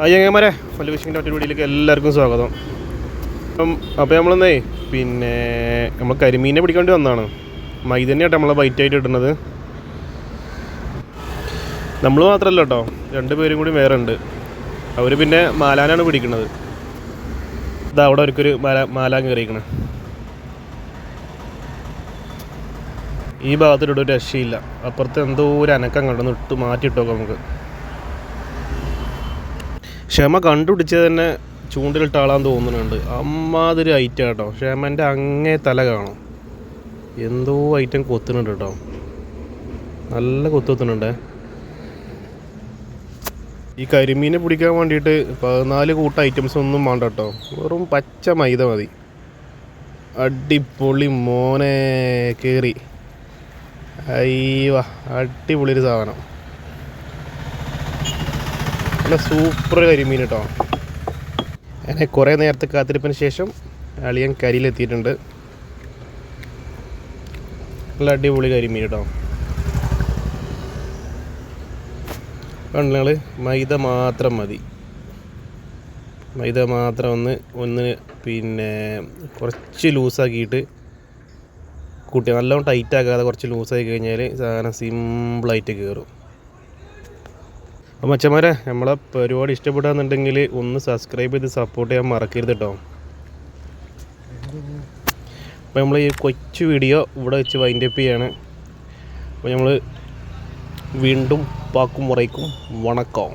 അയ്യങ്ങന്മാരെ food ഫിഷിങ്ങിൻ്റെ മറ്റൊരു വീഡിയോയിലേക്ക് എല്ലാവർക്കും സ്വാഗതം. അപ്പോൾ നമ്മളെന്നേ നമ്മൾ കരിമീനെ പിടിക്കാൻ വേണ്ടി വന്നതാണ്. മൈദ തന്നെയാട്ടോ നമ്മളെ ബൈറ്റായിട്ട് ഇടുന്നത്. നമ്മൾ മാത്രമല്ല കേട്ടോ, 2 പേരും കൂടി വേറെ ഉണ്ട്. അവർ പിന്നെ മാലാനാണ് പിടിക്കുന്നത്. ഇതാ അവിടെ അവർക്കൊരു മാലാൻ കയറിയിരിക്കണം. ഈ ഭാഗത്തിലൂടെ ഒരു രക്ഷയില്ല. അപ്പുറത്ത് എന്തോ ഒരു അനക്കം കണ്ടെന്ന് ഇട്ട് മാറ്റിയിട്ടോക്കാം നമുക്ക്. ക്ഷമ കണ്ടുപിടിച്ചത് തന്നെ ചൂണ്ടിലിട്ട ആളാന്ന് തോന്നുന്നുണ്ട്. അമ്മാതിരി ഐറ്റം കേട്ടോ. ക്ഷമൻ്റെ അങ്ങേ തല കാണും. എന്തോ ഐറ്റം കൊത്തുന്നുണ്ട് കേട്ടോ, നല്ല കൊത്തുന്നുണ്ട്. ഈ കരിമീനെ പിടിക്കാൻ വേണ്ടിയിട്ട് 14 കൂട്ടം ഐറ്റംസ് ഒന്നും വേണ്ട കേട്ടോ. വെറും പച്ച മൈദ മതി. അടിപൊളി മോനെ കയറി. അയ്യോ അടിപൊളി ഒരു സാധനം. നല്ല സൂപ്പർ കരിമീൻ കേട്ടോ. അങ്ങനെ കുറേ നേരത്തെ കാത്തിരിപ്പിന് ശേഷം അളിയൻ കരിയിലെത്തിയിട്ടുണ്ട്. നല്ല അടിപൊളി കരിമീൻ കേട്ടോ. കണ്ടങ്ങൾ മൈദ മാത്രം മതി. മൈദ മാത്രം ഒന്ന് പിന്നെ കുറച്ച് ലൂസാക്കിയിട്ട് കൂട്ടി, നല്ലോണം ടൈറ്റാക്കാതെ കുറച്ച് ലൂസാക്കി കഴിഞ്ഞാൽ സാധനം സിമ്പിളായിട്ട് കയറും. അപ്പോൾ മച്ചന്മാരെ, നമ്മളെ പരിപാടി ഇഷ്ടപ്പെടാന്നുണ്ടെങ്കിൽ ഒന്ന് സബ്സ്ക്രൈബ് ചെയ്ത് സപ്പോർട്ട് ചെയ്യാൻ മറക്കരുത് കേട്ടോ. അപ്പോൾ നമ്മൾ ഈ കൊച്ചു വീഡിയോ ഇവിടെ വെച്ച് വൈൻഡപ്പ് ചെയ്യാണ്. അപ്പോൾ നമ്മൾ വീണ്ടും പാക്കും മുറയ്ക്കും വണക്കം.